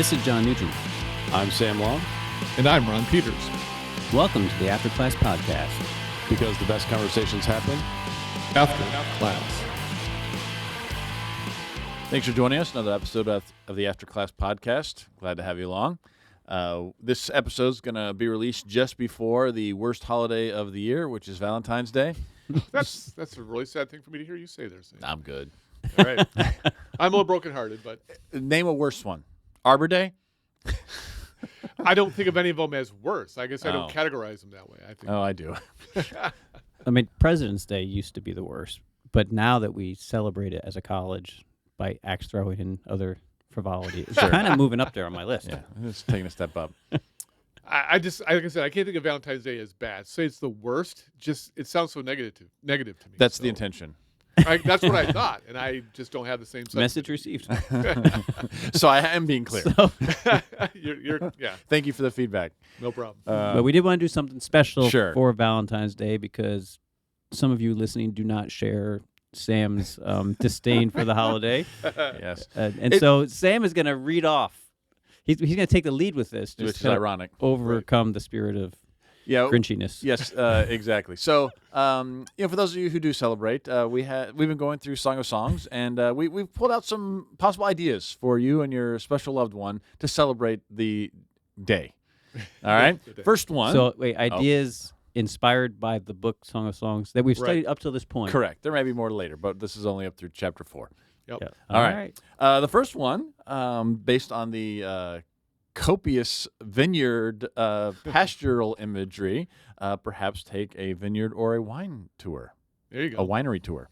This is John Nugent. I'm Sam Long. And I'm Ron Peters. Welcome to the After Class Podcast. Because the best conversations happen After class. Thanks for joining us. Another episode of the After Class Podcast. Glad to have you along. This episode is going to be released just before the worst holiday of the year, which is Valentine's Day. That's a really sad thing for me to hear you say there, Sam. I'm good. All right. I'm a little brokenhearted, but Name a worse one. Arbor Day? I don't think of any of them as worse. I guess I don't Oh. categorize them that way. I think. Oh, I do. I mean, President's Day used to be the worst, but now that we celebrate it as a college by axe throwing and other frivolity, it's kind of moving up there on my list. Yeah, it's taking a step up. I just, like I said, I can't think of Valentine's Day as bad. Say it's the worst. Just it sounds so negative to me. That's So the intention. that's what I thought, and I just don't have the same Message received. So I am being clear. So, yeah, Thank you for the feedback. no problem. but we did want to do something special Sure. for Valentine's Day because some of you listening do not share Sam's disdain for the holiday. Yes. So Sam is going to read off. He's going to take the lead with this, Which just is to ironic. overcome the spirit of Yeah. grinchiness. Yes, exactly. So, for those of you who do celebrate, we've been going through Song of Songs, and we've pulled out some possible ideas for you and your special loved one to celebrate the day. All right. The day. First one. So wait, ideas inspired by the book Song of Songs that we've studied up till this point. Correct. There may be more later, but this is only up through chapter 4. Yep. Yeah. All right. The first one, based on the copious vineyard pastoral imagery, perhaps take a vineyard or a wine tour, There you a go. winery tour.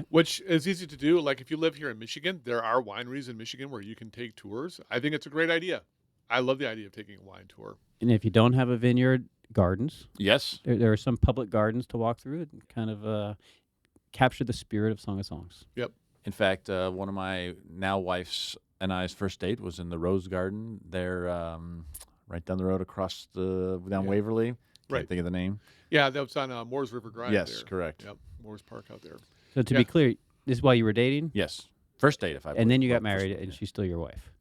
Which is easy to do. Like if you live here in Michigan, there are wineries in Michigan where you can take tours. I think it's a great idea. I love the idea of taking a wine tour. And if you don't have a vineyard, gardens. Yes. There are some public gardens to walk through and kind of capture the spirit of Song of Songs. Yep. In fact, one of my now wife's and I's first date was in the Rose Garden there, right down the road across down Yeah. Waverly. Can't Right. think of the name. Yeah, that was on Moores River Drive. Yes, there. correct. Yep, Moores Park out there. So to Yeah. be clear, this is while you were dating, Yes. First date, if I and then you well, got married, first- and she's still your wife.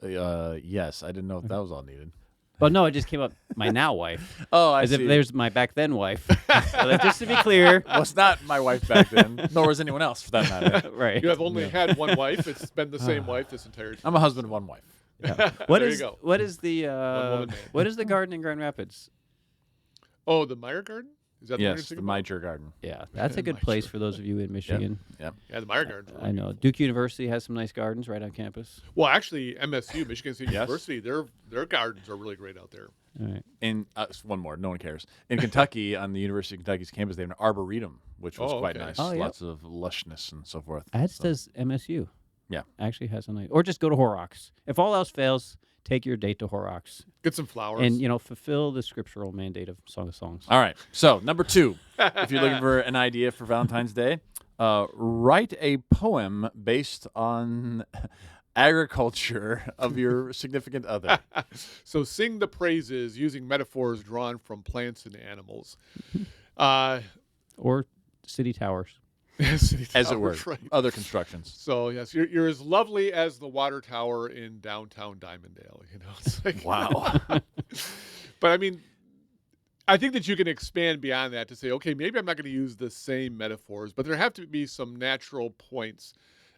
yes, I didn't know if that was all needed. Well, no, it just came up my now wife, Oh, I as see. if there's my back then wife. So just to be clear, was not my wife back then, nor was anyone else for that matter. right? You have only had one wife. It's been the same wife this entire time. I'm a husband of one wife. Yeah. What There you is go. what is the woman man. what is the garden in Grand Rapids? Oh, the Meyer Garden? Is that the one you're Yes, the thinking about? Myger Garden. Yeah, that's a good My place sure. for those of you in Michigan. Yep. Yeah, the Meyer Garden. I know Duke University has some nice gardens right on campus. Well, actually, MSU, Michigan State Yes. University, their gardens are really great out there. All right. In one more, no one cares. In Kentucky, on the University of Kentucky's campus, they have an arboretum, which was Oh, quite okay. nice. Oh, yeah. Lots of lushness and so forth. As So- does MSU. Yeah. Actually has a nice, or just go to Horrocks. If all else fails, take your date to Horrocks Get some flowers. and fulfill the scriptural mandate of Song of Songs. All right. So, number 2, if you're looking for an idea for Valentine's Day, write a poem based on agriculture of your significant other. So sing the praises using metaphors drawn from plants and animals. Or city towers. City As it towers, were. right. Other constructions. So yes, you're as lovely as the water tower in downtown Diamonddale. It's like, Wow. but I mean, I think that you can expand beyond that to say, okay, maybe I'm not going to use the same metaphors, but there have to be some natural points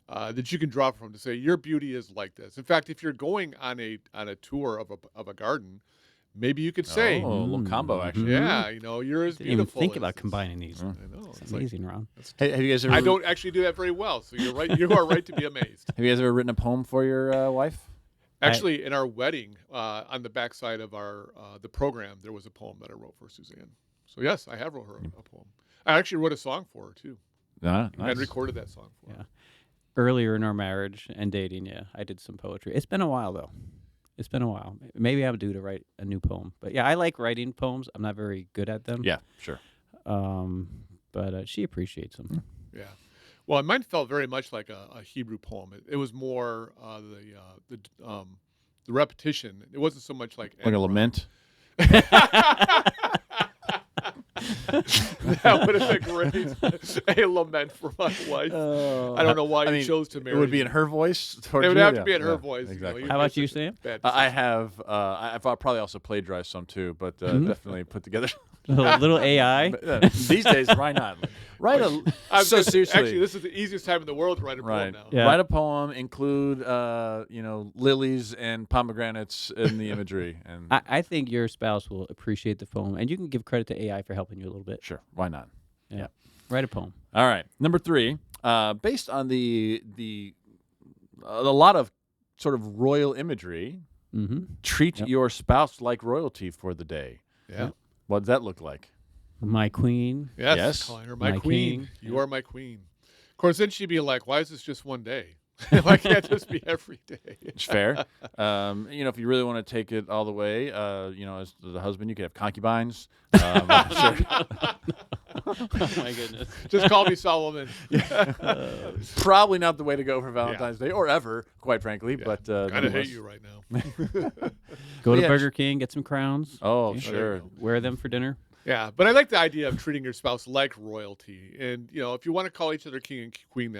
that you can draw from to say your beauty is like this. In fact, if you're going on a tour of a garden, maybe you could say, Oh, a little combo, actually. yeah, you're as Didn't even beautiful. think as about this." combining these. I know. It's It's like, amazing, Ron. Hey, have you guys ever? I don't actually do that very well, so you're right. You are right to be amazed. Have you guys ever written a poem for your wife? Actually, in our wedding, on the backside of our the program, there was a poem that I wrote for Suzanne. So yes, I have wrote her a poem. I actually wrote a song for her too, Nice. and recorded that song for her. Yeah. Earlier in our marriage and dating, yeah, I did some poetry. It's been a while though. It's been a while. Maybe I'm due to write a new poem. But yeah, I like writing poems. I'm not very good at them. Yeah, sure. But she appreciates them. Yeah. Well, mine felt very much like a Hebrew poem. It was more the repetition. It wasn't so much like Like a lament. That would have been great. A lament for my wife. I don't know why you chose to marry. It would be in me. her voice. It towards would you? have to Yeah, be in her yeah, voice. Exactly. How about you, Sam? I have. I've probably also plagiarized some too, but definitely put together. Little AI. These days, why not? Write so seriously. Actually, this is the easiest time in the world to write a poem now. Yeah. Write a poem, include lilies and pomegranates in the imagery, and I think your spouse will appreciate the poem, and you can give credit to AI for helping you a little bit. sure, why not? Yeah. Write a poem. All right, number 3, based on the a lot of sort of royal imagery. Mm-hmm. Treat Yep. your spouse like royalty for the day. Yeah. What does that look like? My queen. Yes. Yes. Calling her my My queen. king. You are my queen. Of course, then she'd be like, "Why is this just one day? Why can't this be every day?" It's fair. If you really want to take it all the way, as the husband, you could have concubines. Sure. Oh my goodness. Just call me Solomon. Probably not the way to go for Valentine's Day or ever, quite frankly. Yeah. But Kind of nonetheless. hate you right now. Go to Yeah, Burger King, get some crowns. Oh, Okay. sure. Wear them for dinner. Yeah, but I like the idea of treating your spouse like royalty. And if you want to call each other king and queen,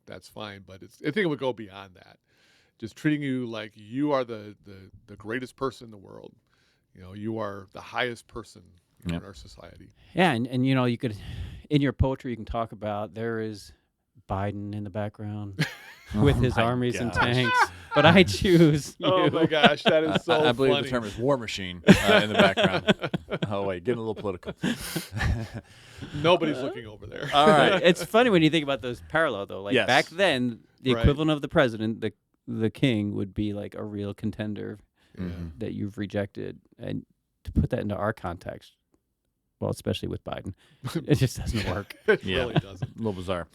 that's fine. But I think it would go beyond that. Just treating you like you are the greatest person in the world. You are the highest person in our society. Yeah, and you could, in your poetry, you can talk about there is Biden in the background with his my armies and gosh. tanks, but I choose you. Oh my gosh, that is so I believe funny. the term is war machine in the background. Oh, wait, getting a little political. Nobody's looking over there. All right. It's funny when you think about those parallel though. Like Yes. back then, the Right. equivalent of the president, the king, would be like a real contender Mhm. that you've rejected, and to put that into our context, well, especially with Biden, it just doesn't work. It Yeah. really doesn't. A little bizarre.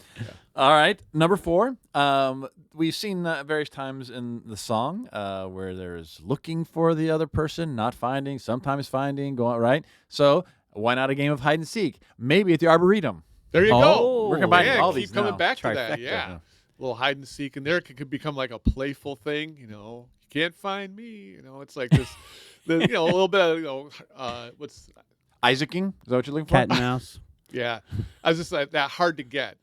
All right, number 4. We've seen various times in the song where there's looking for the other person, not finding, sometimes finding, going right. So why not a game of hide and seek? Maybe at the Arboretum. There you Oh, go. we're combining Yeah, all keep these coming now. back to that. Trifecta. Yeah. A little hide and seek in there. It could become like a playful thing. You can't find me. It's like this, a little bit of, what's, Isaacing? Is that what you're looking for? Cat and mouse. yeah. I was just like, that hard to get,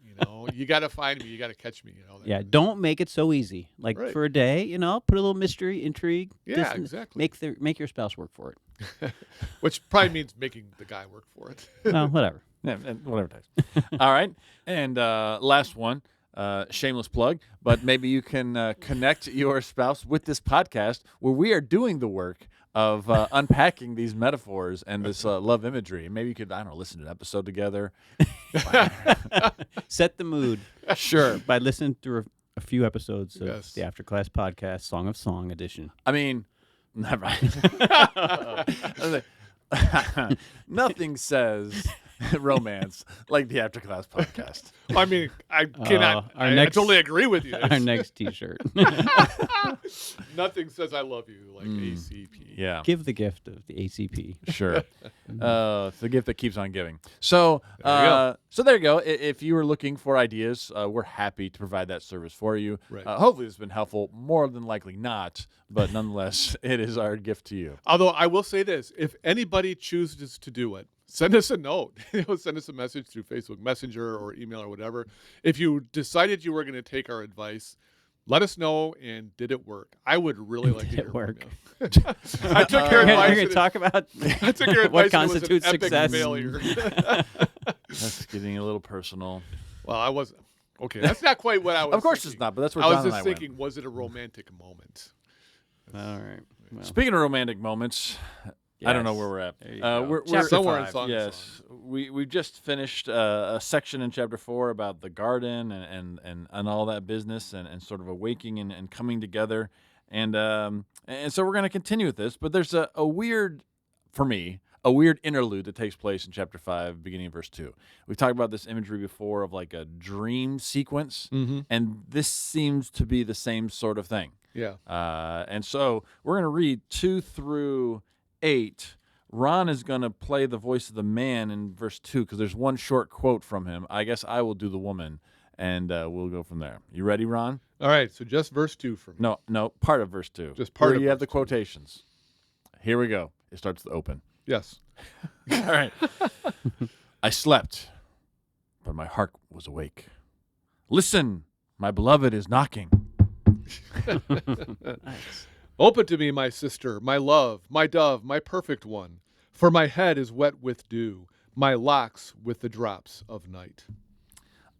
You got to find me. You got to catch me, that Yeah, kind of- don't make it so easy. Like Right. for a day, put a little mystery, intrigue. Yeah, just exactly. Make your spouse work for it. Which probably means making the guy work for it. Well, whatever. Yeah, and whatever it is. All right. And last one, shameless plug, but maybe you can connect your spouse with this podcast where we are doing the work of unpacking these metaphors and this love imagery. Maybe you could, listen to an episode together. Set the mood. Sure. By listening through a few episodes of Yes. the After Class podcast, Song of Song edition. I mean, never nothing says romance like the After Class podcast. I mean, I cannot. our I next- totally agree with you. Our next T-shirt. Nothing says I love you like ACP. Yeah. Give the gift of the ACP. Sure. It's the gift that keeps on giving. So, There you go. so there you go. If you were looking for ideas, we're happy to provide that service for you. Right. Hopefully, it's been helpful. More than likely not, but nonetheless, it is our gift to you. Although I will say this, if anybody chooses to do it, send us a note. Send us a message through Facebook Messenger or email or whatever. If you decided you were going to take our advice, let us know, and did it work? I would really like to Did hear it work? from you. I took your You're advice. going to talk about I took your what advice. constitutes and it was an epic success. failure. That's getting a little personal. Well, I wasn't. Okay, that's not quite what I was Of course, thinking. it's not. But that's where I John was and just I went. thinking, was it a romantic moment? All right. Well, Speaking of romantic moments, I don't know yes. where we're at. There you go. We're Chapter somewhere in 5. Song of Yes, Songs. we've just finished a section in chapter 4 about the garden and all that business and sort of awaking and coming together, and so we're going to continue with this. But there's a weird, for me, a weird interlude that takes place in chapter 5, beginning of verse 2. We've talked about this imagery before of like a dream sequence, Mm-hmm. and this seems to be the same sort of thing. Yeah. And so we're going to read 2 through 8. Ron is going to play the voice of the man in verse 2 because there's one short quote from him. I guess I will do the woman, and we'll go from there. You ready, Ron? All right, so just verse 2 for me. No, part of verse 2. Just part Where of you have verse the 2. quotations. Here we go. It starts to open. Yes. All right. I slept, but my heart was awake. Listen, my beloved is knocking. Nice. Open to me, my sister, my love, my dove, my perfect one. For my head is wet with dew, my locks with the drops of night.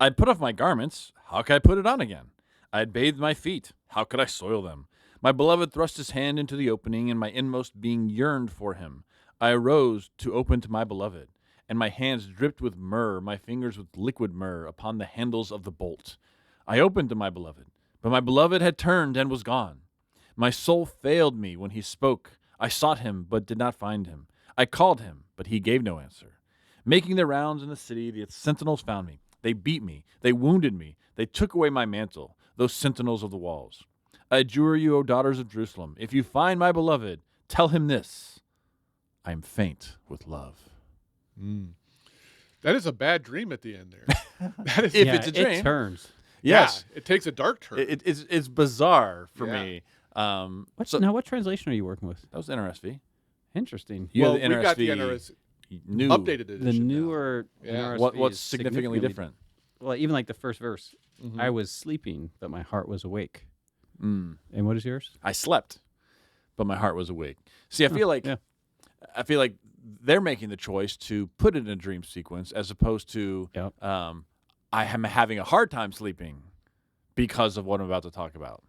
I'd put off my garments. How could I put it on again? I had bathed my feet. How could I soil them? My beloved thrust his hand into the opening, and my inmost being yearned for him. I arose to open to my beloved, and my hands dripped with myrrh, my fingers with liquid myrrh upon the handles of the bolt. I opened to my beloved, but my beloved had turned and was gone. My soul failed me when he spoke. I sought him, but did not find him. I called him, but he gave no answer. Making their rounds in the city, the sentinels found me. They beat me. They wounded me. They took away my mantle, those sentinels of the walls. I adjure you, O daughters of Jerusalem, if you find my beloved, tell him this. I am faint with love. That is a bad dream at the end there. That is, If Yeah, it's a dream. it turns. Yes. yeah, it takes a dark turn. It's bizarre for Yeah. me. Now, what translation are you working with? That was NRSV. Interesting. You well, have the we've got the NRSV NRS new. updated edition. The now. newer Yeah. NRSV What's is significantly different? Well, even like the first verse, Mhm. I was sleeping, but my heart was awake. Mm. And what is yours? I slept, but my heart was awake. See, I feel like yeah. they're making the choice to put it in a dream sequence as opposed to Yep. I am having a hard time sleeping because of what I'm about to talk about.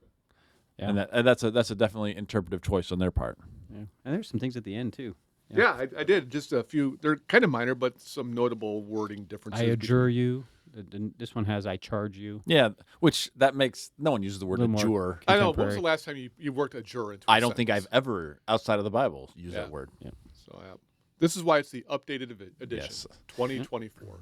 Yeah. And that's a definitely interpretive choice on their part. Yeah. And there's some things at the end too. Yeah, I did. Just a few. They're kind of minor, but some notable wording differences. I adjure you. This one has I charge you. Yeah, which that makes no one uses the word A little more adjure. I know. When was contemporary. the last time you worked adjure into a I don't think I've sentence? ever outside of the Bible used Yeah. that word. So this is why it's the updated edition, Yes. 2024.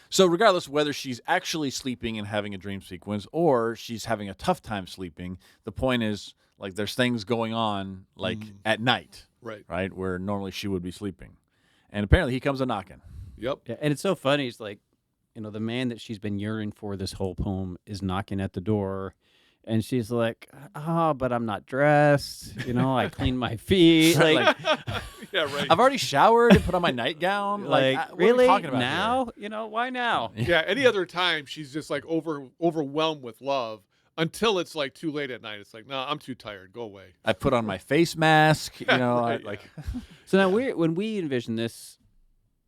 So regardless of whether she's actually sleeping and having a dream sequence or she's having a tough time sleeping, the point is like there's things going on like at night, Right. right, where normally she would be sleeping. And apparently he comes a knocking. Yep. Yeah, and it's so funny. It's like, the man that she's been yearning for this whole poem is knocking at the door, and she's like, but I'm not dressed. I cleaned my feet. Like, Yeah. Right. I've already showered and put on my nightgown. like what are we really talking about now? Why now? Yeah. Any other time, she's just like overwhelmed with love until it's like too late at night. It's like, no, I'm too tired. Go away. I put on my face mask. Right, like So now when we envision this,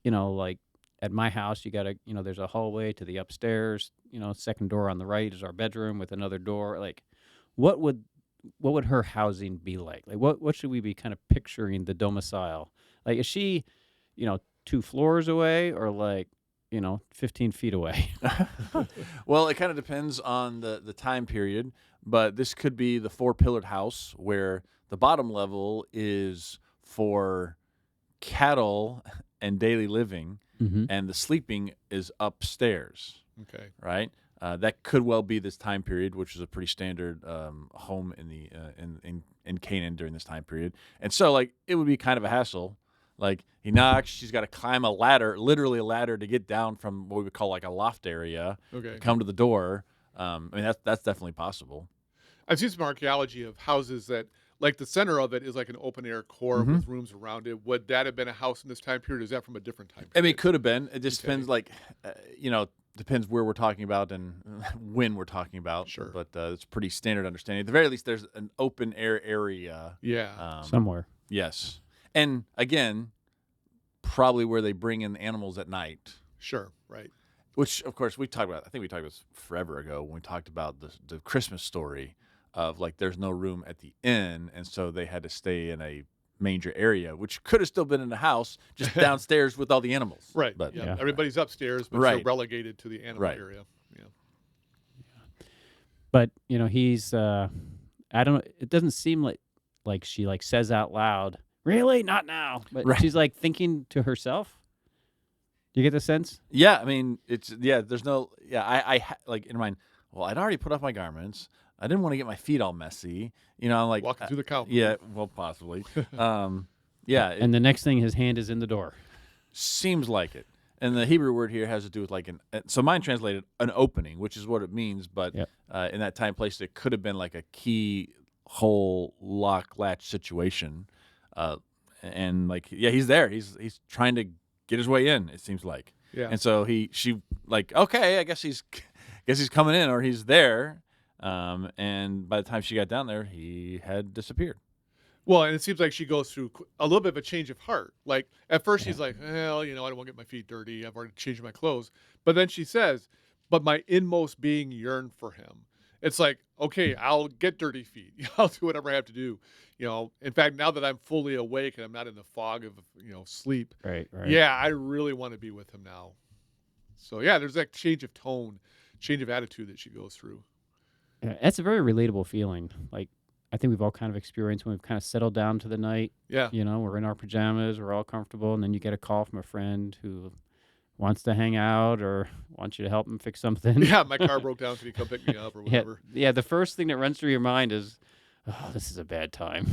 like at my house, you got to, there's a hallway to the upstairs. Second door on the right is our bedroom with another door. Like, what would her housing be like? Like, what should we be kind of picturing the domicile? Like, is she, 2 floors away or like, 15 feet away? Well, it kind of depends on the time period, but this could be the 4-pillared house where the bottom level is for cattle and daily living, Mm-hmm. and the sleeping is upstairs, Okay. right? That could well be this time period, which is a pretty standard home in the in Canaan during this time period. And so, like, it would be kind of a hassle. Like, he knocks, she's got to climb a ladder, literally a ladder, to get down from what we would call like a loft area, Okay. come to the door. I mean, that's definitely possible. I've seen some archaeology of houses that, like, the center of it is like an open air core Mhm. with rooms around it. Would that have been a house in this time period? Or is that from a different time period? I mean, it could have been. It just Okay. depends, like, depends where we're talking about and when we're talking about. Sure. But it's pretty standard understanding. At the very least, there's an open air area. Yeah. Somewhere. Yes. And again, probably where they bring in animals at night, Sure. Right. which, of course, we talked about. I think we talked about this forever ago when we talked about the Christmas story of, like, there's no room at the inn. And so they had to stay in a manger area, which could have still been in the house, just downstairs with all the animals. Right. But yeah. Yeah. Everybody's upstairs, but Right. you're relegated to the animal Right. area. Yeah. But he's I don't know. It doesn't seem like she like says out loud, "Really, not now." But Right. she's like thinking to herself. Do you get the sense? Yeah, I mean, there's no, like, in mind, well, I'd already put off my garments. I didn't want to get my feet all messy. I'm like, Walking through the cow. yeah, well, possibly. Yeah, it And the next thing, his hand is in the door. seems like it. And the Hebrew word here has to do with like so mine translated an opening, which is what it means. But Yep. in that time place, it could have been like a keyhole lock latch situation. And like, yeah, he's there. He's trying to get his way in. It seems like, Yeah. and so she like, okay, I guess he's coming in or he's there. And by the time she got down there, he had disappeared. Well, and it seems like she goes through a little bit of a change of heart. Like at first Yeah. she's like, well, I don't want to get my feet dirty. I've already changed my clothes. But then she says, but my inmost being yearned for him. It's like, okay, I'll get dirty feet. I'll do whatever I have to do. In fact, now that I'm fully awake and I'm not in the fog of, sleep, Right. yeah, I really want to be with him now. So yeah, there's that change of tone, change of attitude that she goes through. Yeah, that's a very relatable feeling. Like, I think we've all kind of experienced when we've kind of settled down to the night. Yeah. We're in our pajamas, we're all comfortable, and then you get a call from a friend who wants to hang out or wants you to help him fix something. Yeah, my car broke down. Can you come pick me up or Yeah, whatever? yeah. The first thing that runs through your mind is, "Oh, this is a bad time.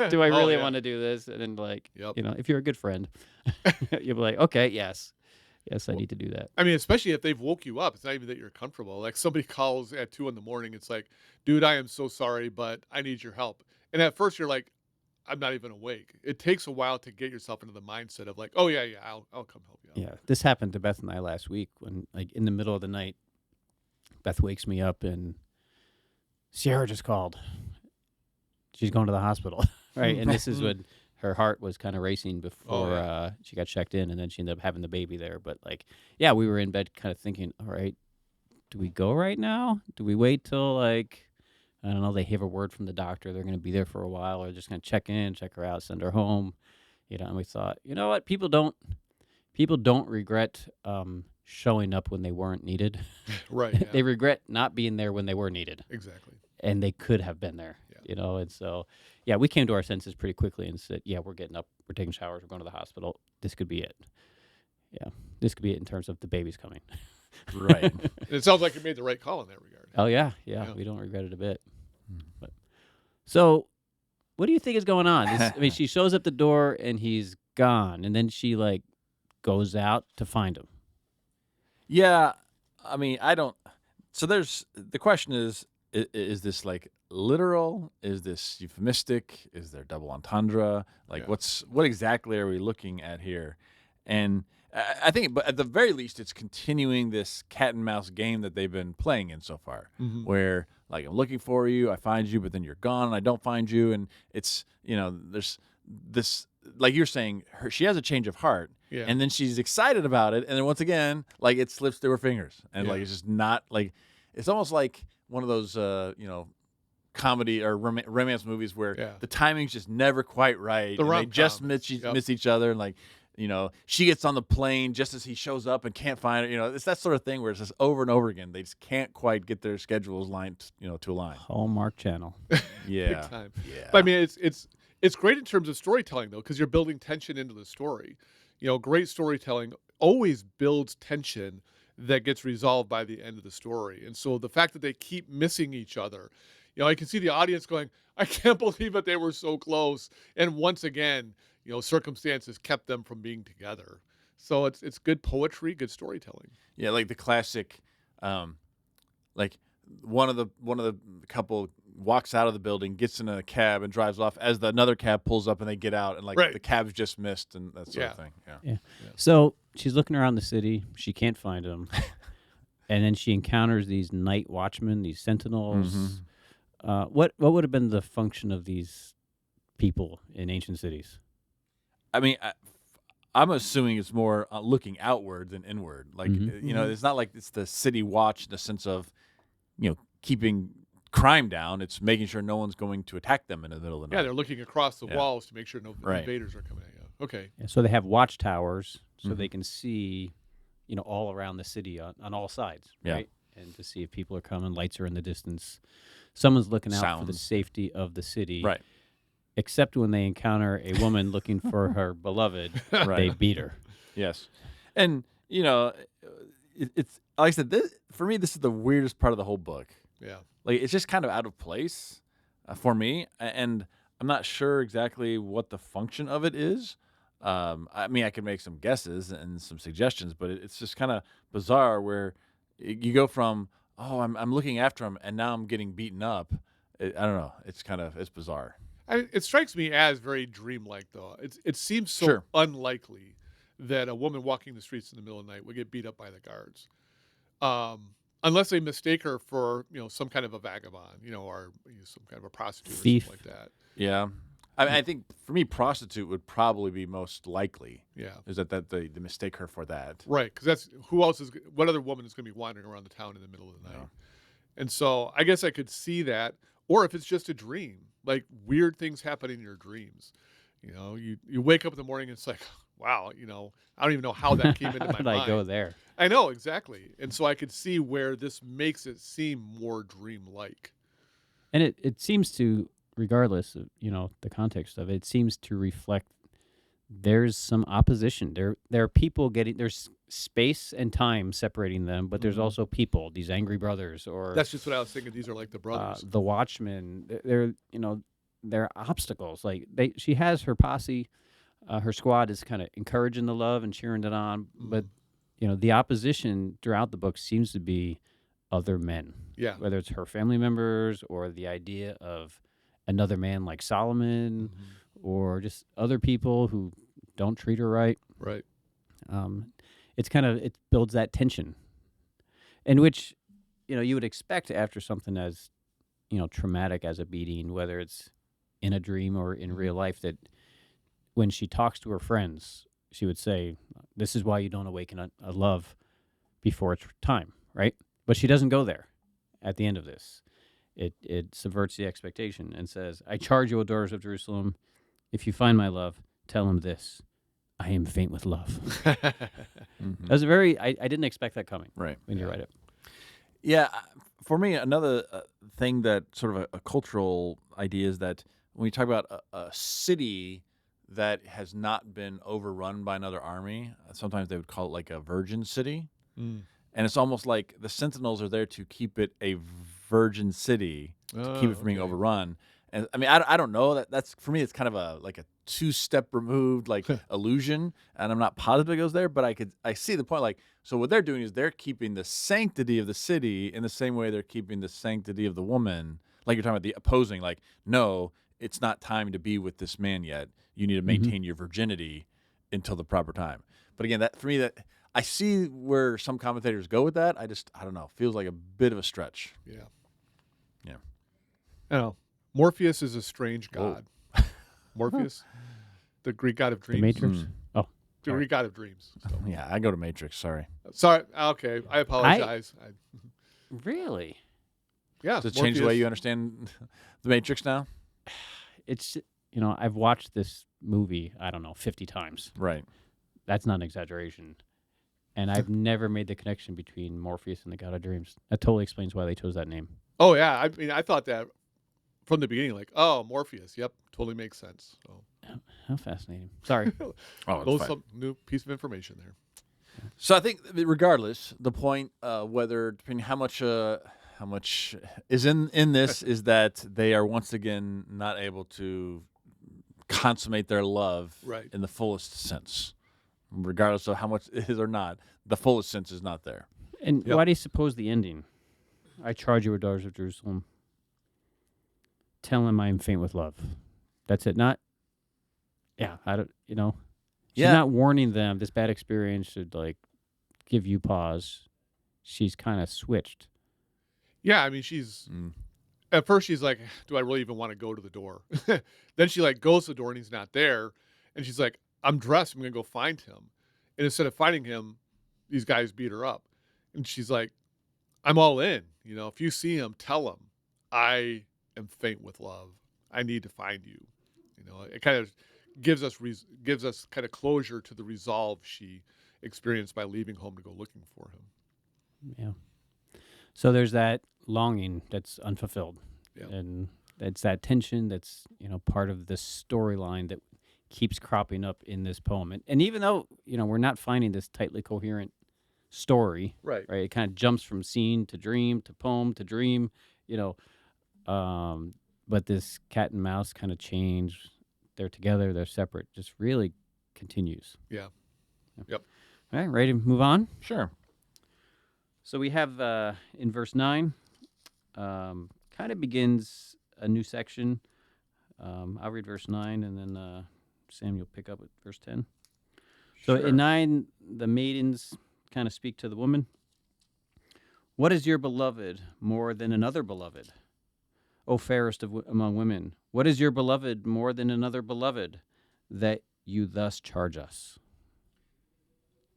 Do I Oh, really yeah. want to do this?" And then, like, Yep. if you're a good friend, you'll be like, "Okay, yes, I Well, need to do that." I mean, especially if they've woke you up. It's not even that you're comfortable. Like somebody calls at 2 in the morning. It's like, dude, I am so sorry, but I need your help. And at first you're like, I'm not even awake. It takes a while to get yourself into the mindset of like, oh yeah, I'll come help you out. Yeah, this happened to Beth and I last week when, like, in the middle of the night, Beth wakes me up and Sierra just called. She's going to the hospital, right? And this is when her heart was kind of racing before she got checked in, and then she ended up having the baby there. But, like, yeah, we were in bed kind of thinking, all right, do we go right now? Do we wait till, like, I don't know, they hear a word from the doctor, they're going to be there for a while, or just going to check in, check her out, send her home, and we thought, you know what, people don't regret showing up when they weren't needed. Right. Yeah. They regret not being there when they were needed, Exactly. and they could have been there. Yeah. And so, yeah, we came to our senses pretty quickly and said, yeah, we're getting up, we're taking showers, we're going to the hospital. This could be it. Yeah, this could be it in terms of the baby's coming. Right. And it sounds like you made the right call in that regard. Oh yeah, we don't regret it a bit. But, so, what do you think is going on? I mean, she shows up the door and he's gone, and then she, like, goes out to find him. Yeah, I mean, I don't. So the question is this like literal? Is this euphemistic? Is there double entendre? Like, Yeah. what exactly are we looking at here? And I think, but at the very least, it's continuing this cat and mouse game that they've been playing in so far, where, like, I'm looking for you, I find you, but then you're gone, and I don't find you, and it's there's this, like you're saying, she has a change of heart. Yeah. And then she's excited about it, and then once again, like, it slips through her fingers, and like, it's just not like, it's almost like one of those comedy or romance movies where the timing's just never quite right, and they just miss each other, and like, she gets on the plane just as he shows up and can't find it. It's that sort of thing where it's just over and over again. They just can't quite get their schedules lined, to align. Hallmark Channel. Yeah. Big time. Yeah. But I mean, it's great in terms of storytelling though, because you're building tension into the story. Great storytelling always builds tension that gets resolved by the end of the story. And so the fact that they keep missing each other, I can see the audience going, I can't believe it, they were so close. And once again, circumstances kept them from being together. So it's good poetry, good storytelling. Yeah, like the classic, like one of the couple walks out of the building, gets in a cab, and drives off as another cab pulls up, and they get out, and like the cab's just missed, and that sort of thing. Yeah. So she's looking around the city. She can't find him, and then she encounters these night watchmen, these sentinels. What would have been the function of these people in ancient cities? I mean, I'm assuming it's more looking outward than inward. Like, it's not like it's the city watch in the sense of, keeping crime down. It's making sure no one's going to attack them in the middle of the night. Yeah, they're looking across the walls to make sure no invaders are coming at you. Okay. Yeah, so they have watchtowers so they can see, all around the city on all sides, right? And to see if people are coming. Lights are in the distance. Someone's looking out for the safety of the city. Right. Except when they encounter a woman looking for her beloved, they beat her. Yes. And, it's like I said, for me, this is the weirdest part of the whole book. Yeah. Like, it's just kind of out of place for me, and I'm not sure exactly what the function of it is. I mean, I could make some guesses and some suggestions, but it's just kind of bizarre where you go from, oh, I'm looking after him, and now I'm getting beaten up. I don't know. It's bizarre. It strikes me as very dreamlike, though. It seems so unlikely that a woman walking the streets in the middle of the night would get beat up by the guards, unless they mistake her for some kind of a vagabond, or some kind of a prostitute or Thief. something like that. Yeah. I think for me, prostitute would probably be most likely. Yeah. Is that they mistake her for that? Right, because that's what other woman is going to be wandering around the town in the middle of the night? Yeah. And so I guess I could see that, or if it's just a dream, like weird things happen in your dreams. You wake up in the morning and it's like, wow, I don't even know how that came into How my did mind. I go there? I know, exactly. And so I could see where this makes it seem more dream-like. And it seems to, regardless of the context of it, it seems to reflect there's some opposition. There are people there's space and time separating them, but there's also people, these angry brothers, or That's just what I was thinking. These are like the brothers. the watchmen. They're obstacles. Like she has her posse, her squad is kind of encouraging the love and cheering it on, but the opposition throughout the book seems to be other men. Yeah. Whether it's her family members or the idea of another man like Solomon, or just other people who don't treat her right. Right. It builds that tension, in which you would expect after something as traumatic as a beating, whether it's in a dream or in real life, that when she talks to her friends, she would say, "This is why you don't awaken a love before it's time," right? But she doesn't go there at the end of this. It subverts the expectation and says, "I charge you, O daughters of Jerusalem, if you find my love, tell him this: I am faint with love." That was I didn't expect that coming. Right. When you write it. Yeah, for me, another thing that sort of a cultural idea is that when you talk about a city that has not been overrun by another army, sometimes they would call it like a virgin city. And it's almost like the sentinels are there to keep it a virgin city, to keep it from being overrun. And I mean, I don't know. That's for me, it's kind of a 2-step removed illusion, and I'm not positive it goes there, but I see the point. Like, so what they're doing is they're keeping the sanctity of the city in the same way they're keeping the sanctity of the woman. Like you're talking about the opposing. Like, no, it's not time to be with this man yet. You need to maintain your virginity until the proper time. But again, that for me, that I see where some commentators go with that. I don't know. Feels like a bit of a stretch. Yeah. Yeah. I know. Morpheus is a strange god. Morpheus, the Greek god of dreams. The Matrix. Oh, The Greek god of dreams. So. Yeah, I go to Matrix. Sorry. Sorry. Okay. I apologize. really? Yeah. Does it change the way you understand the Matrix now? It's I've watched this movie, I don't know, 50 times. Right. That's not an exaggeration. And I've never made the connection between Morpheus and the God of Dreams. That totally explains why they chose that name. Oh, yeah. I mean, I thought that from the beginning, like, oh, Morpheus. Yep. Totally makes sense. So. How fascinating. Sorry. Some new piece of information there. So I think, regardless, the point, depending how much is in this, is that they are once again not able to consummate their love in the fullest sense. Regardless of how much it is or not, the fullest sense is not there. And why do you suppose the ending? I charge you, O daughters of Jerusalem. Tell him I am faint with love. That's it. Not, I don't, She's not warning them this bad experience should, give you pause. She's kind of switched. Yeah, I mean, she's... At first, she's like, do I really even want to go to the door? Then she, goes to the door, and he's not there. And she's like, I'm dressed. I'm going to go find him. And instead of finding him, these guys beat her up. And she's like, I'm all in. If you see him, tell him, I am faint with love. I need to find you. It kind of gives us kind of closure to the resolve she experienced by leaving home to go looking for him. Yeah. So there's that longing that's unfulfilled. Yeah. And it's that tension that's, part of the storyline that keeps cropping up in this poem. And even though, we're not finding this tightly coherent story, right? It kind of jumps from scene to dream to poem to dream, but this cat and mouse kind of change. They're together, they're separate, just really continues. Yeah. Yep. All right, ready to move on? Sure. So we have in verse 9, kind of begins a new section. I'll read verse 9, and then Sam, you'll pick up at verse 10. So Sure. in 9, the maidens kind of speak to the woman. What is your beloved more than another beloved? O fairest among women, what is your beloved more than another beloved, that you thus charge us?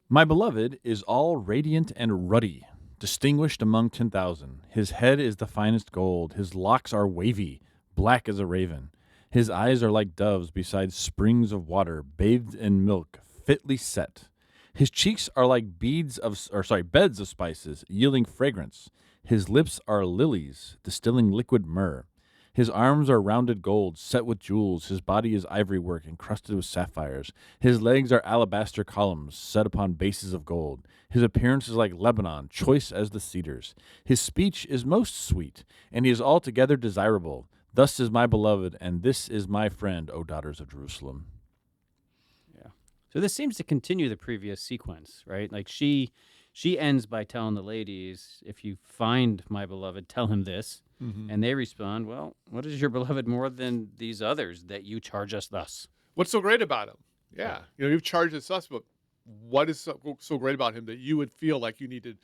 My beloved is all radiant and ruddy, distinguished among 10,000. His head is the finest gold. His locks are wavy, black as a raven. His eyes are like doves beside springs of water, bathed in milk, fitly set. His cheeks are like beds of spices, yielding fragrance. His lips are lilies, distilling liquid myrrh. His arms are rounded gold, set with jewels. His body is ivory work, encrusted with sapphires. His legs are alabaster columns, set upon bases of gold. His appearance is like Lebanon, choice as the cedars. His speech is most sweet, and he is altogether desirable. Thus is my beloved, and this is my friend, O daughters of Jerusalem. Yeah. So this seems to continue the previous sequence, right? Like she ends by telling the ladies, if you find my beloved, tell him this. Mm-hmm. And they respond, well, what is your beloved more than these others that you charge us thus? What's so great about him? Yeah. You've charged us, but what is so great about him that you would feel like you need to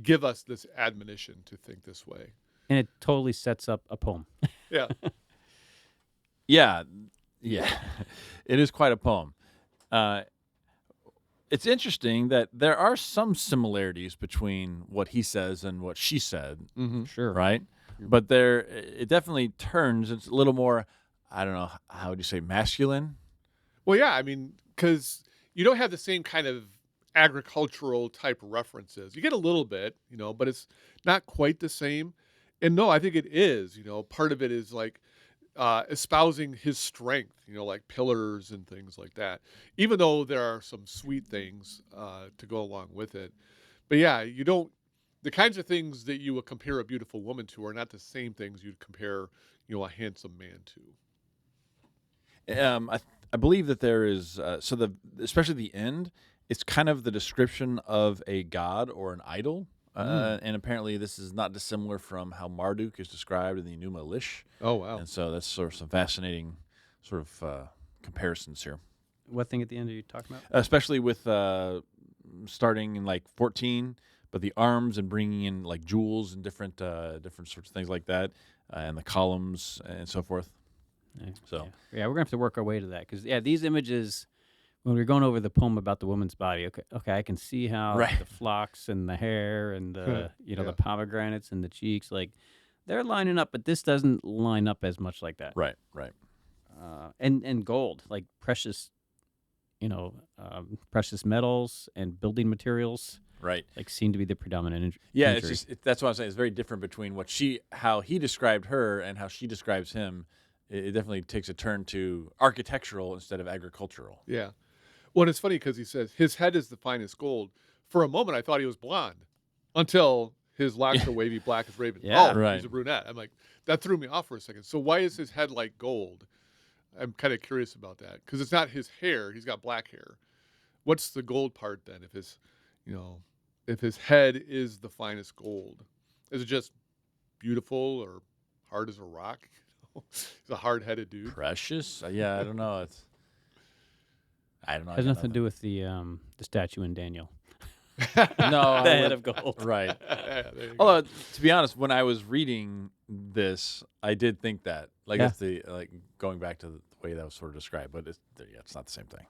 give us this admonition to think this way? And it totally sets up a poem. Yeah. Yeah, it is quite a poem. It's interesting that there are some similarities between what he says and what she said, Mm-hmm. Sure. right? But it definitely turns. It's a little more, I don't know, how would you say, masculine? Well, yeah, I mean, because you don't have the same kind of agricultural type references. You get a little bit, but it's not quite the same. And no, I think it is. Part of it is like espousing his strength, like pillars and things like that. Even though there are some sweet things to go along with it. But yeah, you don't. The kinds of things that you would compare a beautiful woman to are not the same things you'd compare, a handsome man to. I believe that there is especially the end. It's kind of the description of a god or an idol, and apparently this is not dissimilar from how Marduk is described in the Enuma Elish. Oh wow! And so that's sort of some fascinating sort of comparisons here, What thing at the end are you talking about? especially with starting in like 14, but the arms and bringing in like jewels and different sorts of things like that, and the columns and so forth. Yeah. So yeah, we're gonna have to work our way to that because these images. When we're going over the poem about the woman's body, okay, I can see how Right. the flocks and the hair and the Yeah. the pomegranates and the cheeks, like they're lining up, but this doesn't line up as much like that. right. And gold, like precious, precious metals and building materials, Right. like seem to be the predominant. Yeah, imagery. that's what I'm saying. It's very different between how he described her and how she describes him. It definitely takes a turn to architectural instead of agricultural. Yeah. Well, and it's funny because he says his head is the finest gold. For a moment, I thought he was blonde until his locks are wavy black as raven. Yeah. Oh, Right. he's a brunette. I'm like, that threw me off for a second. So why is his head like gold? I'm kind of curious about that because it's not his hair. He's got black hair. What's the gold part then? If his head is the finest gold, is it just beautiful or hard as a rock? He's a hard-headed dude. Precious? Yeah, I don't know. I don't know. Has nothing to do with the statue in Daniel. No, The head of gold. Right. There you go. Although, to be honest, when I was reading this, I did think that, like, Yeah. it's going back to the way that was sort of described, but it's not the same thing.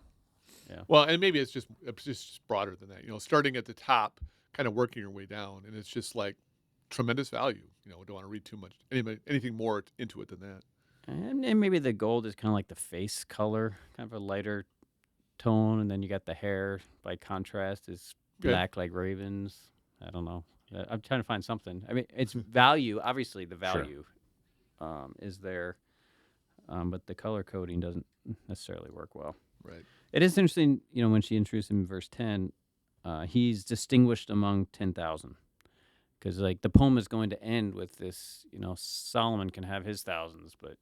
Well, and maybe it's just broader than that. Starting at the top, kind of working your way down, and it's just like tremendous value. We don't want to read too much anything more into it than that. And maybe the gold is kind of like the face color, kind of a lighter tone, and then you got the hair by contrast is Okay. black like ravens. I don't know. I'm trying to find something. I mean, it's value. Obviously, the Sure. value is there, but the color coding doesn't necessarily work well. Right. It is interesting, when she introduced him in verse 10, he's distinguished among 10,000. Because, like, the poem is going to end with this, Solomon can have his thousands, but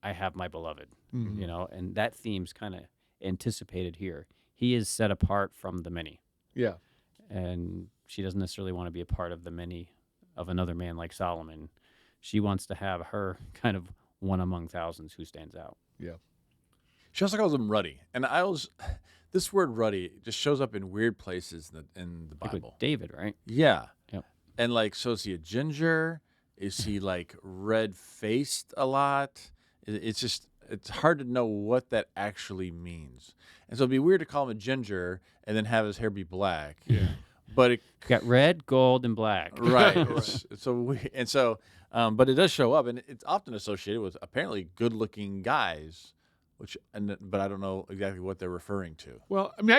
I have my beloved, Mhm. and that theme's kind of anticipated here. He is set apart from the many, Yeah. Mm-hmm. and she doesn't necessarily want to be a part of the many of another man like Solomon. She wants to have her kind of one among thousands who stands out. Yeah. She also calls him Ruddy, and This word ruddy just shows up in weird places in the Like with Bible. David, right? Yeah. Yep. And like, so is he a ginger? Is he like red faced a lot? It's just, it's hard to know what that actually means. And so it'd be weird to call him a ginger and then have his hair be black. Yeah. But it, Got red, gold, and black. right. Right. But it does show up, and it's often associated with apparently good looking guys, but I don't know exactly what they're referring to. Well, I mean,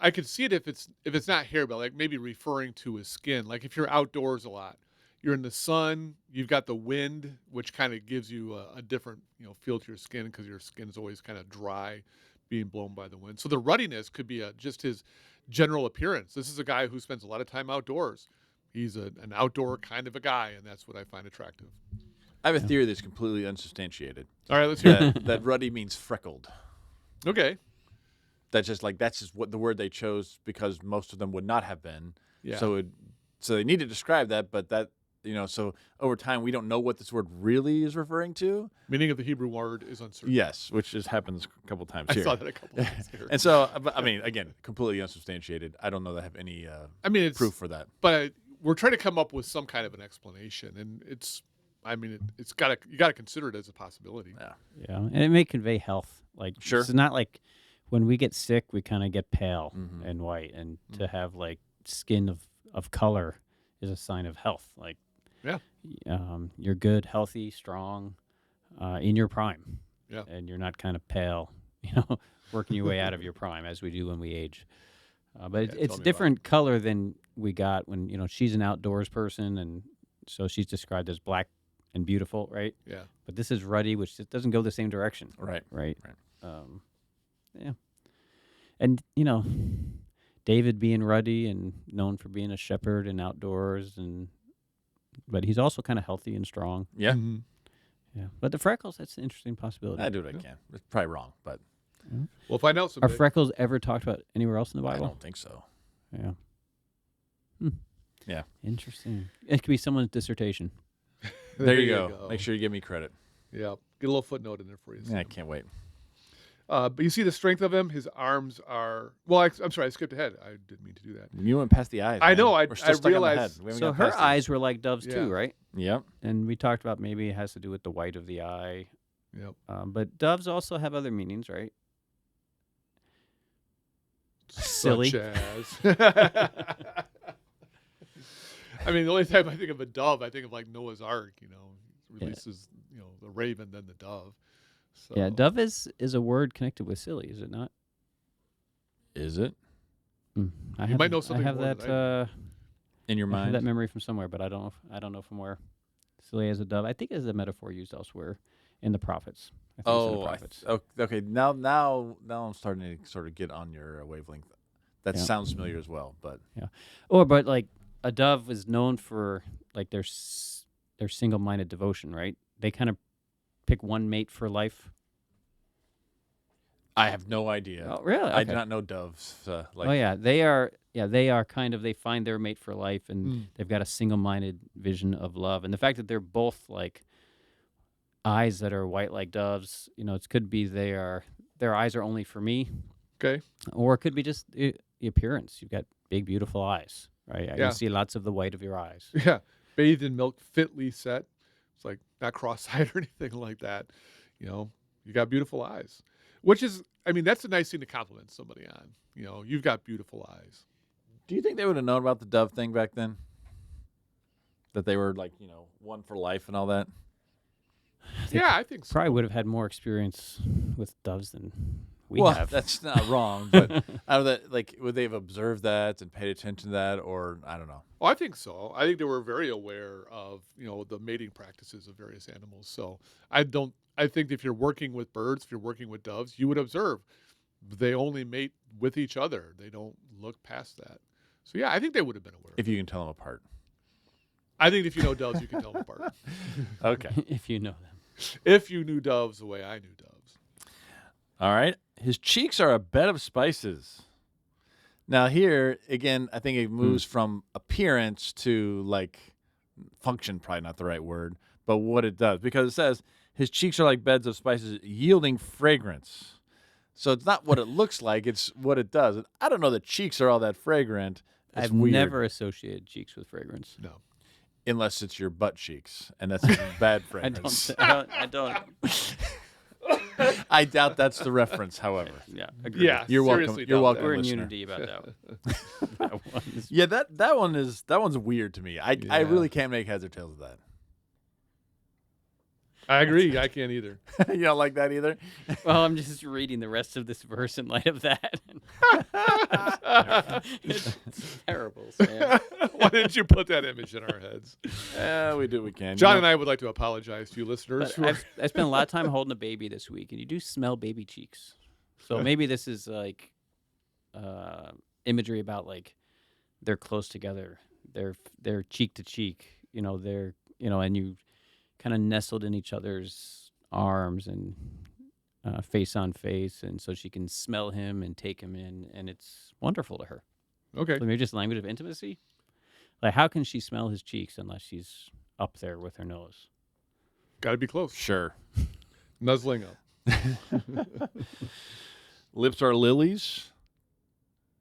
I can see it if it's not hair, but like maybe referring to his skin. Like if you're outdoors a lot, you're in the sun, you've got the wind, which kind of gives you a different feel to your skin because your skin is always kind of dry, being blown by the wind. So the ruddiness could be just his general appearance. This is a guy who spends a lot of time outdoors. He's an outdoor kind of a guy, and that's what I find attractive. I have a theory that's completely unsubstantiated. All right, let's hear it. That ruddy means freckled. Okay. That's just what the word they chose because most of them would not have been. Yeah. So they need to describe that, but that so over time we don't know what this word really is referring to. Meaning of the Hebrew word is uncertain. Yes, which just happens a couple times I here. saw that a couple of times here. And so, I mean, again, completely unsubstantiated. I don't know that I have any it's proof for that. But we're trying to come up with some kind of an explanation, and you got to consider it as a possibility. Yeah. Yeah, and it may convey health. Like, Sure. it's not like when we get sick, we kind of get pale Mhm. and white, and to have like skin of color is a sign of health. Like, Yeah. You're good, healthy, strong, in your prime. Yeah. And you're not kind of pale, working your way out of your prime as we do when we age. But Yeah, tell it's me about different color than we got when she's an outdoors person, and so she's described as black and beautiful, right? Yeah. But this is ruddy, which just doesn't go the same direction. Right. Right. Right. Yeah. And David being ruddy and known for being a shepherd and outdoors, but he's also kind of healthy and strong. Yeah. Mhm. Yeah. But the freckles, that's an interesting possibility. I do what I can. It's probably wrong, but We'll find out Are someday. freckles ever talked about anywhere else in the I Bible? don't think so. Yeah. Yeah. Interesting. It could be someone's dissertation. There you go. Make sure you give me credit. Yeah. Get a little footnote in there for you. Yeah, I can't wait. But you see the strength of him. His arms are. Well, I'm sorry, I skipped ahead. I didn't mean to do that. You went past the eyes. I man. know, We're still stuck on the realized- head. We haven't So got her past it. eyes were like doves Yeah. too, right? Yep. And we talked about maybe it has to do with the white of the eye. Yep. But doves also have other meanings, right? Silly. Such as. I mean, the only time I think of a dove, I think of like Noah's Ark. Releases the raven, then the dove. So, Yeah, dove is a word connected with silly, is it not? Is it I You might know something I have more that. than I in your I have mind? that memory from somewhere, but I don't know from where. Silly as a dove. I think it's a metaphor used elsewhere in the prophets. I think it's in the prophets. Okay. Now I'm starting to sort of get on your wavelength. That Yeah. sounds familiar as well, but But like a dove is known for like their single-minded devotion, right? They kind of pick one mate for life. I have no idea. Oh, really? I Okay. do not know doves. Oh yeah, they are. Yeah, they are kind of. They find their mate for life, and they've got a single-minded vision of love. And the fact that they're both like eyes that are white like doves, it could be their eyes are only for me, Okay. or it could be just the appearance. You've got big, beautiful eyes, right? Yeah. You see lots of the white of your eyes. Yeah. Bathed in milk, fitly set. It's like not cross-eyed or anything like that. You got beautiful eyes, which is, that's a nice thing to compliment somebody on. You've got beautiful eyes. do you think they would have known about the dove thing back then? That they were like, one for life and all that? Yeah, I think so. Probably would have had more experience with doves than we well, have. that's not wrong, but out of that, like, would they have observed that and paid attention to that, or I don't know? Oh, I think so. I think they were very aware of, the mating practices of various animals. So I think if you're working with birds, if you're working with doves, you would observe they only mate with each other. They don't look past that. So yeah, I think they would have been aware. If you can tell them apart. I think if you know doves, you can tell them apart. Okay. if you know them. If you knew doves the way I knew doves. All right. His cheeks are a bed of spices. Now here, again, I think it moves from appearance to like function, probably not the right word, but what it does. Because it says his cheeks are like beds of spices yielding fragrance. So it's not what it looks like; it's what it does. And I don't know that cheeks are all that fragrant. It's I've weird, never associated cheeks with fragrance. No. unless it's your butt cheeks, and that's a bad I fragrance. I don't. I doubt that's the reference. However, Yeah, agree. Yeah. You're welcome. seriously You're doubt welcome. that. We're in listener. unity about that one. That one is- Yeah, that one's weird to me. I Yeah. really can't make heads or tails of that. I agree. I can't either. You don't like that either. Well, I'm just reading the rest of this verse in light of that. It's terrible, Sam. Why didn't you put that image in our heads? We do what we can. John and I would like to apologize to you listeners. But I spent a lot of time holding a baby this week, and you do smell baby cheeks. So maybe this is like imagery about like they're close together, they're cheek to cheek. And you kind of nestled in each other's arms and face on face, and so she can smell him and take him in, and it's wonderful to her. Okay. So maybe just language of intimacy. Like, how can she smell his cheeks unless she's up there with her nose? Got to be close. Sure. Nuzzling up. Lips are lilies.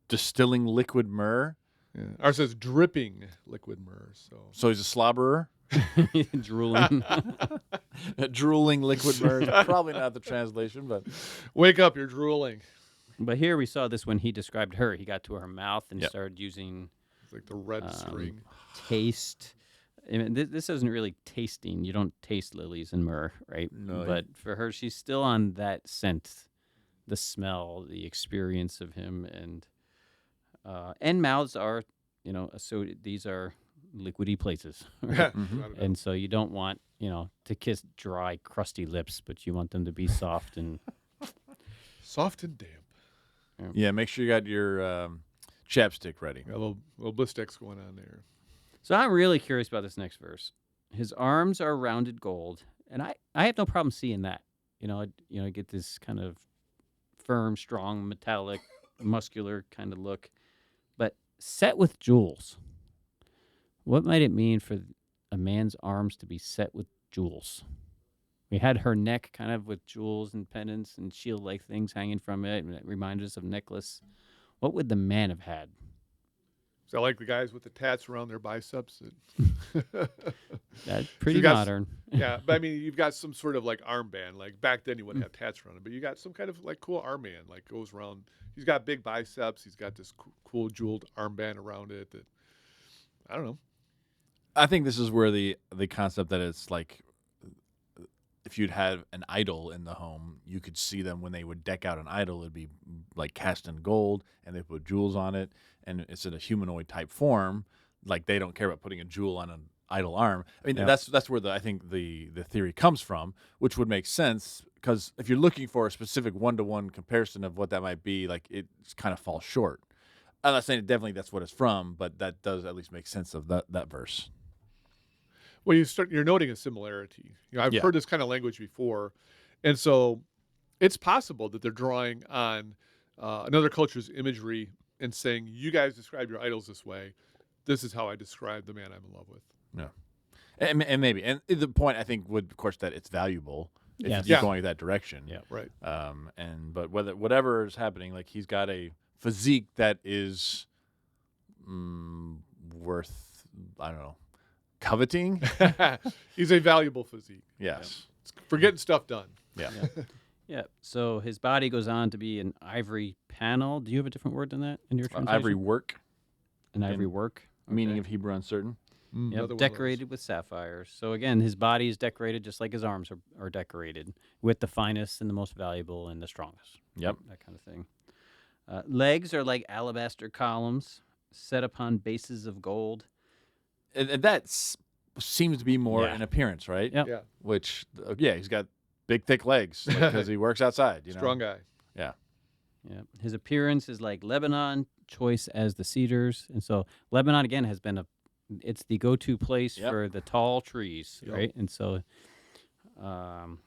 Distilling liquid myrrh. Yeah. Ours says dripping liquid myrrh. So he's a slobberer. Drooling. Drooling liquid myrrh is probably not the translation, but Wake up, you're drooling. But here we saw this when he described her. He got to her mouth and Yep. started using It's like the red string. taste. I mean, this isn't really tasting. You don't taste lilies and myrrh, right? No, But for her, she's still on that scent, the smell, the experience of him, and mouths are, so these are liquidy places, right? And so you don't want, to kiss dry, crusty lips, but you want them to be soft and Soft and damp. yeah, make sure you got your chapstick ready. Got a little blistics going on there. So I'm really curious about this next verse. His arms are rounded gold, and I have no problem seeing that. I get this kind of firm, strong, metallic, muscular kind of look, but set with jewels. What might it mean for a man's arms to be set with jewels? We had her neck kind of with jewels and pendants and shield-like things hanging from it, and it reminded us of necklace. What would the man have had? So I like the guys with the tats around their biceps. That's pretty got- modern. Yeah, but I mean, you've got some sort of like armband. Like back then, you wouldn't have tats around it, but you got some kind of like cool armband, like goes around. He's got big biceps. He's got this cool jeweled armband around it. That I don't know. I think this is where the concept that it's like if you'd have an idol in the home, you could see them when they would deck out an idol. It'd be like cast in gold, and they put jewels on it, and it's in a humanoid type form. Like they don't care about putting a jewel on an idol arm. I mean, Yeah. that's where I think the theory comes from, which would make sense because if you're looking for a specific one-to-one comparison of what that might be, like it kind of falls short. I'm not saying definitely that's what it's from, but that does at least make sense of that verse. Well, you're noting a similarity. I've Yeah. heard this kind of language before, and so it's possible that they're drawing on another culture's imagery and saying, "You guys describe your idols this way. This is how I describe the man I'm in love with." And maybe, and the point I think would, of course, that it's valuable if Yes. you're Yeah. going that direction. Yeah. Right. But whatever is happening, like he's got a physique that is worth, I don't know, coveting. He's a valuable physique. Yes. For getting stuff done. Yeah. Yeah. So his body goes on to be an ivory panel. Do you have a different word than that in your translation? Ivory work, An ivory work. meaning Okay. of Hebrew uncertain. Another Yep, one of those. decorated with sapphires. So again, his body is decorated just like his arms are decorated with the finest and the most valuable and the strongest. Yep. That kind of thing. Legs are like alabaster columns set upon bases of gold. And that seems to be more Yeah. an appearance, right? Yep. Yeah. Which, he's got big, thick legs because he works outside. Strong guy. Yeah. His appearance is like Lebanon, choice as the cedars. And so Lebanon, again, has been it's the go-to place Yep. for the tall trees, Yep. right? And so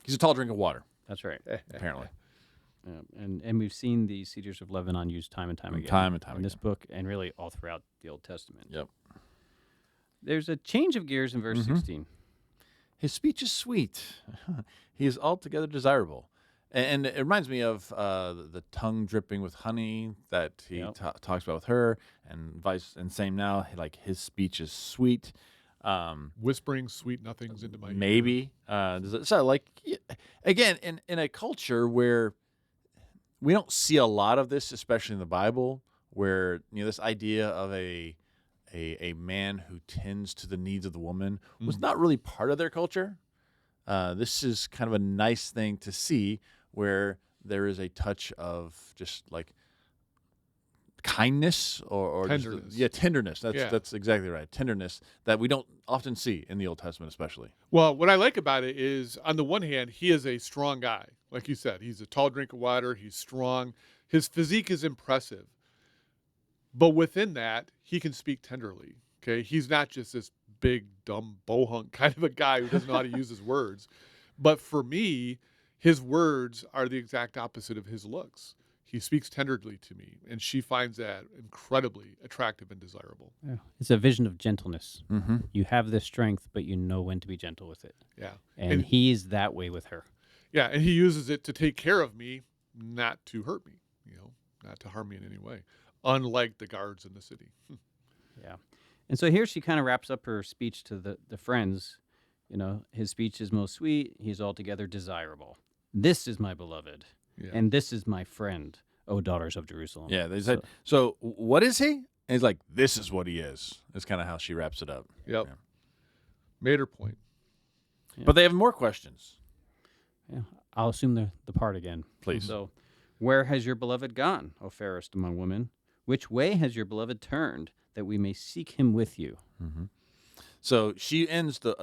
He's a tall drink of water, that's right. apparently. Yeah, and we've seen the cedars of Lebanon used time and time again. Time and time in this again. book and really all throughout the Old Testament. Yep. There's a change of gears in verse 16. His speech is sweet. He is altogether desirable. And it reminds me of the tongue dripping with honey that he Yep. talks about with her, and same now. Like his speech is sweet. Whispering sweet nothings into my ear. Maybe so. Like again, in a culture where we don't see a lot of this, especially in the Bible, where this idea of a man who tends to the needs of the woman was not really part of their culture. This is kind of a nice thing to see, where there is a touch of just like kindness or Tenderness. tenderness. Yeah. That's exactly right. Tenderness that we don't often see in the Old Testament, especially. Well, what I like about it is, on the one hand, he is a strong guy. Like you said, he's a tall drink of water. He's strong. His physique is impressive. But within that, he can speak tenderly. Okay, he's not just this big, dumb, bohunk kind of a guy who doesn't know how to use his words. But for me, his words are the exact opposite of his looks. He speaks tenderly to me, and she finds that incredibly attractive and desirable. Yeah. It's a vision of gentleness. Mm-hmm. You have this strength, but you know when to be gentle with it. Yeah. And he's that way with her. Yeah, and he uses it to take care of me, not to hurt me, not to harm me in any way, unlike the guards in the city. Yeah. And so here she kind of wraps up her speech to the friends. His speech is most sweet. He's altogether desirable. This is my beloved. Yeah. And this is my friend, O daughters of Jerusalem. Yeah, they said. So what is he? And he's like, this is what he is. That's kind of how she wraps it up. Yep. Yeah. Made her point. Yeah. But they have more questions. Yeah. I'll assume the part again. Please. So, where has your beloved gone, O fairest among women? Which way has your beloved turned, that we may seek him with you? Mm-hmm. So she ends the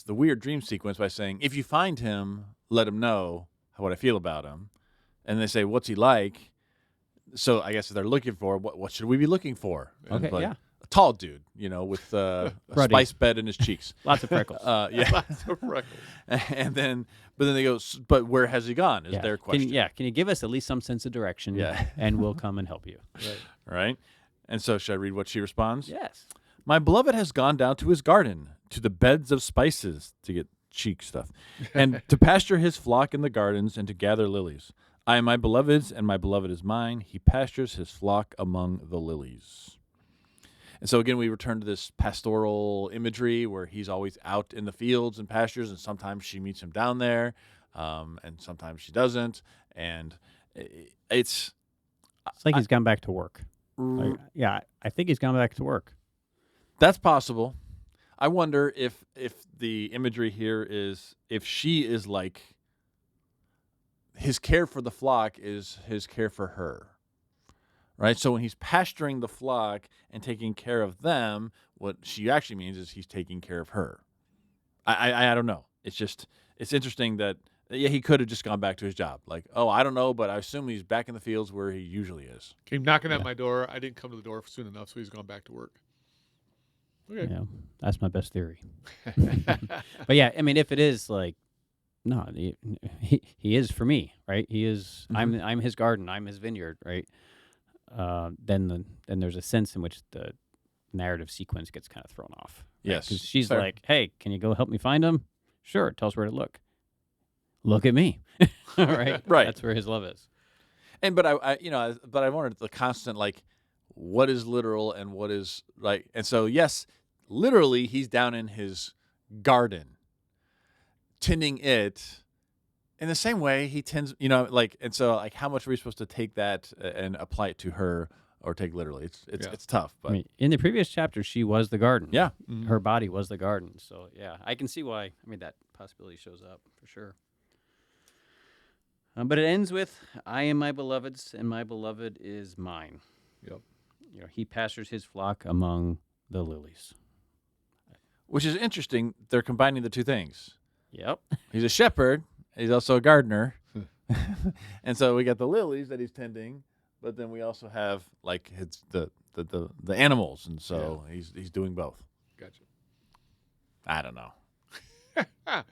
weird dream sequence by saying, if you find him, let him know what I feel about him. And they say, what's he like? So I guess if they're looking for, what should we be looking for? And Okay, like, yeah. A tall dude, with a Ruddy. spice bed in his cheeks. Lots of freckles. Yeah. Lots of freckles. But then they go, but where has he gone? Is their question. Can you give us at least some sense of direction? Yeah. And we'll come and help you. Right? And so should I read what she responds? Yes. My beloved has gone down to his garden, to the beds of spices, to get cheek stuff, and to pasture his flock in the gardens, and to gather lilies. I am my beloved's, and my beloved is mine. He pastures his flock among the lilies. And so again, we return to this pastoral imagery where he's always out in the fields and pastures, and sometimes she meets him down there, and sometimes she doesn't. And it's like he's gone back to work. I think he's gone back to work. That's possible. I wonder if the imagery here is if she is like his care for the flock is his care for her. Right? So when he's pasturing the flock and taking care of them, what she actually means is he's taking care of her. I don't know. It's interesting that he could have just gone back to his job. Like, I don't know, but I assume he's back in the fields where he usually is. Came knocking at my door. I didn't come to the door soon enough, so he's gone back to work. Okay. Yeah, that's my best theory. But yeah, I mean, if it is like, no, he is for me, right? He is. Mm-hmm. I'm his garden. I'm his vineyard, right? Then there's a sense in which the narrative sequence gets kind of thrown off. Right? Yes, because she's fair. like, "Hey, can you go help me find him?" Sure. Tell us where to look. Look at me, right? Right. That's where his love is. But I wanted the constant like, what is literal and what is like, and so yes, literally he's down in his garden, tending it. In the same way he tends, and so like, how much are we supposed to take that and apply it to her or take literally? It's tough. But I mean, in the previous chapter, she was the garden. yeah, Her body was the garden. So yeah, I can see why. I mean, that possibility shows up for sure. But it ends with, "I am my beloved's, and my beloved is mine." Yep. He pastures his flock among the lilies. which is interesting. They're combining the two things. Yep. He's a shepherd. He's also a gardener. And so we got the lilies that he's tending, but then we also have like the animals, and so he's doing both. Gotcha. I don't know.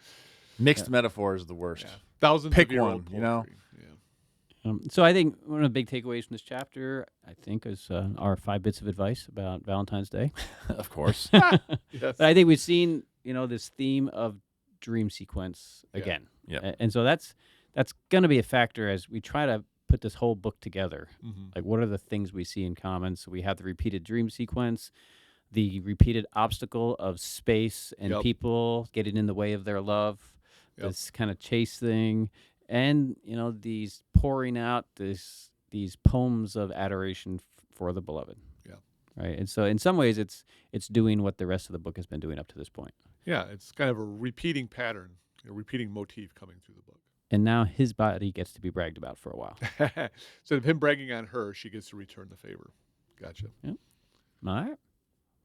Mixed metaphor is the worst. Yeah. Thousands Pick of year old one, you know? poetry. Yeah. So I think one of the big takeaways from this chapter, I think, is our 5 bits of advice about Valentine's Day. Of course. Yes. But I think we've seen, this theme of dream sequence again. Yeah. And so that's that's going to be a factor as we try to put this whole book together. Mhm. Like, what are the things we see in common? So we have the repeated dream sequence, the repeated obstacle of space and Yep. people getting in the way of their love, Yep. this kind of chase thing, and these pouring out these poems of adoration for the beloved. Yeah. Right, and so in some ways, it's doing what the rest of the book has been doing up to this point. Yeah, it's kind of a repeating pattern, a repeating motif coming through the book. And now his body gets to be bragged about for a while. Instead of him bragging on her, she gets to return the favor. Gotcha. All right.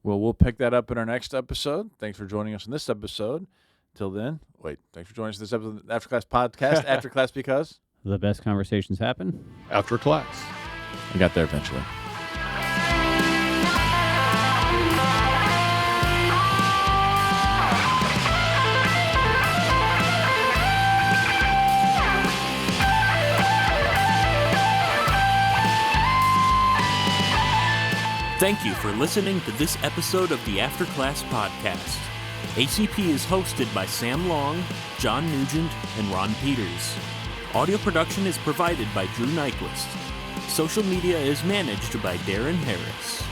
Well, we'll pick that up in our next episode. Thanks for joining us in this episode. Till then, thanks for joining us in this episode of the After Class Podcast. After Class because The best conversations happen. After class. I got there eventually. Thank you for listening to this episode of the After Class Podcast. ACP is hosted by Sam Long, John Nugent, and Ron Peters. Audio production is provided by Drew Nyquist. Social media is managed by Darren Harris.